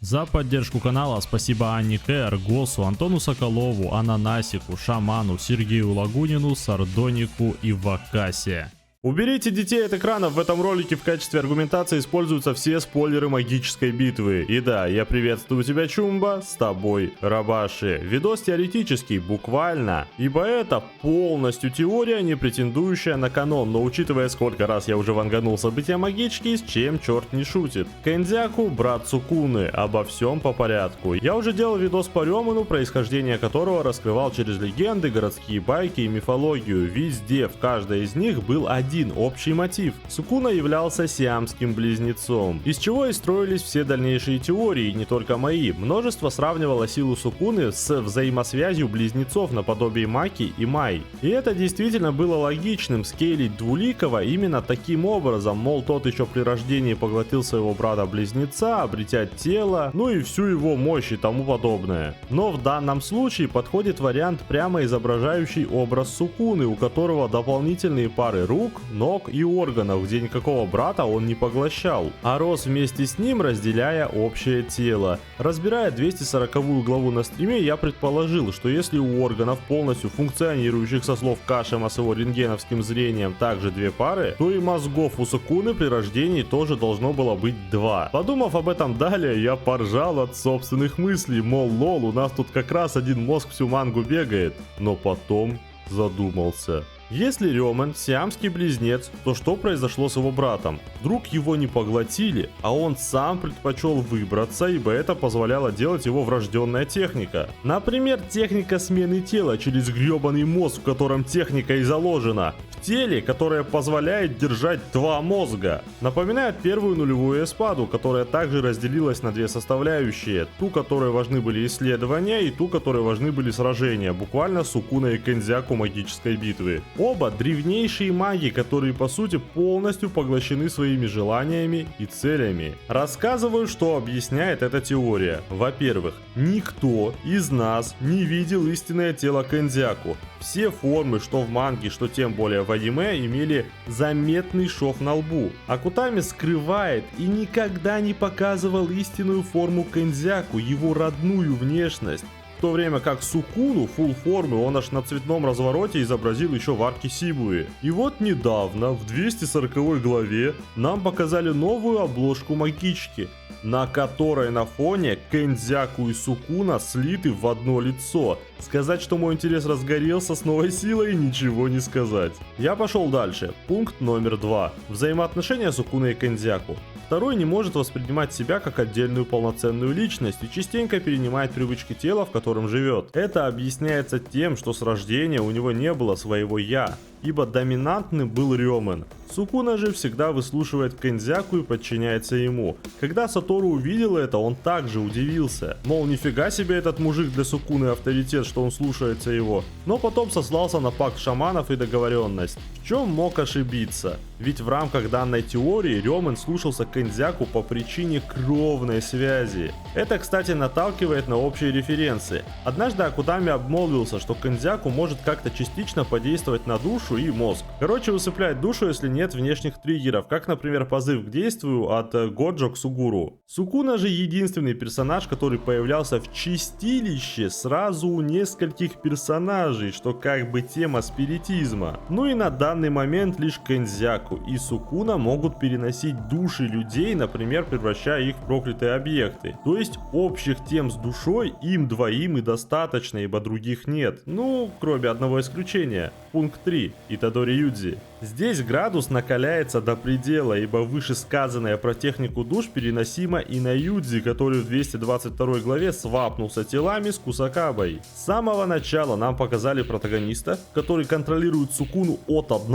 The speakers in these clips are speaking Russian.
За поддержку канала спасибо Анне Кэр, Госу, Антону Соколову, Ананасику, Шаману, Сергею Лагунину, Сардонику и Вакасе. Уберите детей от экранов, в этом ролике в качестве аргументации используются все спойлеры магической битвы. И да, я приветствую тебя, Чумба, с тобой Рабаши. Видос теоретический, буквально, ибо это полностью теория, не претендующая на канон, но учитывая сколько раз я уже ванганул события магички, с чем черт не шутит. Кэндзяку, брат Сукуны, обо всем по порядку. Я уже делал видос по Рёману, происхождение которого раскрывал через легенды, городские байки и мифологию. Везде, в каждой из них был один общий мотив. Сукуна являлся сиамским близнецом, из чего и строились все дальнейшие теории, не только мои. Множество сравнивало силу Сукуны с взаимосвязью близнецов наподобие Маки и Май. И это действительно было логичным, скейлить Двуликого именно таким образом, мол, тот еще при рождении поглотил своего брата-близнеца, обретя тело, ну и всю его мощь и тому подобное. Но в данном случае подходит вариант, прямо изображающий образ Сукуны, у которого дополнительные пары рук, ног и органов, где никакого брата он не поглощал, а рос вместе с ним, разделяя общее тело. Разбирая 240 главу на стриме, я предположил, что если у органов, полностью функционирующих со слов Кашима с его рентгеновским зрением, также две пары, то и мозгов у Сукуны при рождении тоже должно было быть два. Подумав об этом далее, я поржал от собственных мыслей, мол, лол, у нас тут как раз один мозг всю мангу бегает, но потом задумался. Если Рёмен сиамский близнец, то что произошло с его братом? Вдруг его не поглотили, а он сам предпочел выбраться, ибо это позволяло делать его врожденная техника. Например, техника смены тела через гребаный мозг, в котором техника и заложена. В теле, которое позволяет держать два мозга. Напоминает первую нулевую эспаду, которая также разделилась на две составляющие. Ту, которой важны были исследования, и ту, которой важны были сражения. Буквально Сукуна и Кэндзяку магической битвы. Оба древнейшие маги, которые по сути полностью поглощены своими желаниями и целями. Рассказываю, что объясняет эта теория. Во-первых, никто из нас не видел истинное тело Кэндзяку. Все формы, что в манге, что тем более в аниме, имели заметный шов на лбу. Акутами скрывает и никогда не показывал истинную форму Кэндзяку, его родную внешность. В то время как Сукуну фулл формы он аж на цветном развороте изобразил еще в арке Сибуи. И вот недавно, в 240 главе, нам показали новую обложку магички, на которой на фоне Кэндзяку и Сукуна слиты в одно лицо. Сказать, что мой интерес разгорелся с новой силой, ничего не сказать. Я пошел дальше. Пункт номер 2. Взаимоотношения Сукуна и Кэндзяку. Второй не может воспринимать себя как отдельную полноценную личность и частенько перенимает привычки тела, в котором живет. Это объясняется тем, что с рождения у него не было своего «я», ибо доминантным был Рёмен. Сукуна же всегда выслушивает Кэндзяку и подчиняется ему. Когда Сатору увидел это, он также удивился. Мол, нифига себе этот мужик для Сукуны авторитет, что он слушается его. Но потом сослался на пакт шаманов и договоренность. В чем мог ошибиться? Ведь в рамках данной теории Рёмен слушался Кэндзяку по причине кровной связи. Это, кстати, наталкивает на общие референсы. Однажды Акутами обмолвился, что Кэндзяку может как-то частично подействовать на душу и мозг. Короче, усыплять душу, если нет внешних триггеров, как, например, позыв к действию от Годжо к Сугуру. Сукуна же единственный персонаж, который появлялся в чистилище сразу у нескольких персонажей, что как бы тема спиритизма. Ну и на данный момент лишь Кэндзяку и Сукуна могут переносить души людей, например, превращая их в проклятые объекты. То есть общих тем с душой им двоим и достаточно, ибо других нет. Ну, кроме одного исключения. Пункт 3. Итадори Юдзи. Здесь градус накаляется до предела, ибо вышесказанное про технику душ переносимо и на Юдзи, который в 222 главе свапнулся телами с Кусакабой. С самого начала нам показали протагониста, который контролирует Сукуну от 1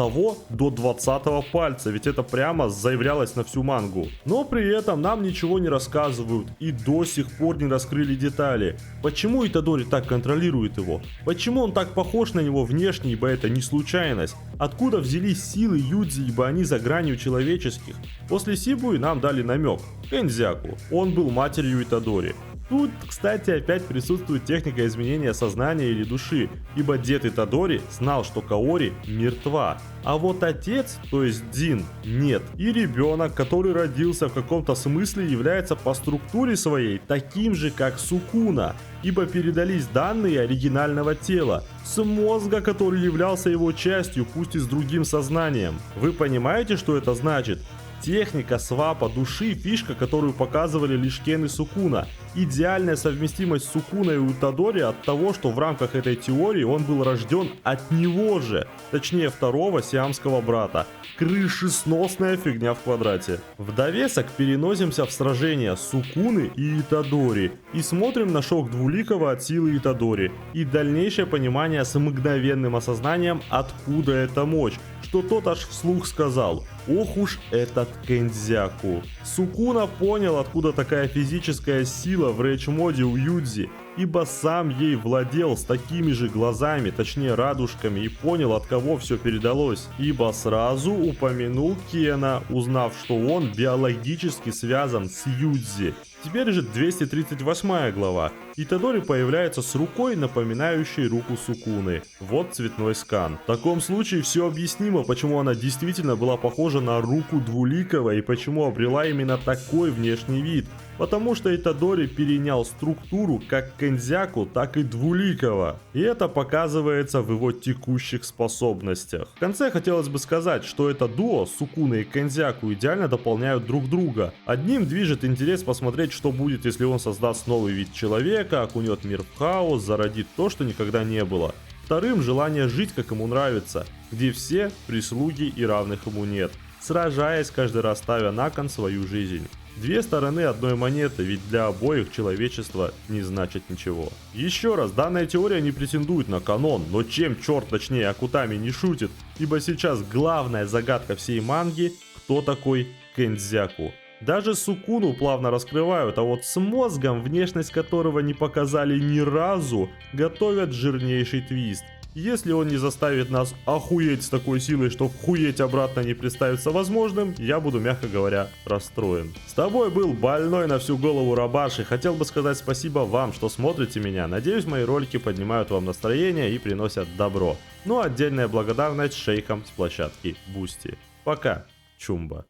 до 20 пальца, ведь это прямо заявлялось на всю мангу. Но при этом нам ничего не рассказывают и до сих пор не раскрыли детали. Почему Итадори так контролирует его? Почему он так похож на него внешне, ибо это не случайность? Откуда взялись силы Юдзи, ибо они за гранью человеческих? После Сибуи нам дали намек. Кэндзяку. Он был матерью Итадори. Тут, кстати, опять присутствует техника изменения сознания или души, ибо дед Итадори знал, что Каори мертва, а вот отец, то есть Дин, нет. И ребенок, который родился в каком-то смысле, является по структуре своей таким же, как Сукуна, ибо передались данные оригинального тела, с мозга, который являлся его частью, пусть и с другим сознанием. Вы понимаете, что это значит? Техника свапа души – фишка, которую показывали лишь Кен и Сукуна. Идеальная совместимость Сукуна и Утадори от того, что в рамках этой теории он был рожден от него же, точнее второго сиамского брата. Крышесносная фигня в квадрате. В довесок переносимся в сражение Сукуны и Итадори и смотрим на шок Двуликого от силы Итадори и дальнейшее понимание с мгновенным осознанием, откуда эта мощь, что тот аж вслух сказал: «Ох уж этот Кендзяку». Сукуна понял, откуда такая физическая сила в рейдж-моде у Юдзи, ибо сам ей владел с такими же глазами, точнее радужками, и понял, от кого все передалось, ибо сразу упомянул Кена, узнав, что он биологически связан с Юдзи. Теперь же 238 глава. Итадори появляется с рукой, напоминающей руку Сукуны. Вот цветной скан. В таком случае все объяснимо, почему она действительно была похожа на руку Двуликого и почему обрела именно такой внешний вид. Потому что Итадори перенял структуру как Кендзяку, так и Двуликого. И это показывается в его текущих способностях. В конце хотелось бы сказать, что это дуо, Сукуна и Кендзяку, идеально дополняют друг друга. Одним движет интерес посмотреть, что будет, если он создаст новый вид человека, окунет мир в хаос, зародит то, что никогда не было. Вторым желание жить, как ему нравится, где все прислуги и равных ему нет, сражаясь, каждый раз ставя на кон свою жизнь. Две стороны одной монеты, ведь для обоих человечество не значит ничего. Еще раз, данная теория не претендует на канон, но чем черт, точнее Акутами, не шутит, ибо сейчас главная загадка всей манги – кто такой Кендзяку. Даже Сукуну плавно раскрывают, а вот с мозгом, внешность которого не показали ни разу, готовят жирнейший твист. Если он не заставит нас охуеть с такой силой, что вхуеть обратно не представится возможным, я буду, мягко говоря, расстроен. С тобой был больной на всю голову Рабаши. Хотел бы сказать спасибо вам, что смотрите меня. Надеюсь, мои ролики поднимают вам настроение и приносят добро. Ну а отдельная благодарность шейхам с площадки Boosty. Пока, Чумба.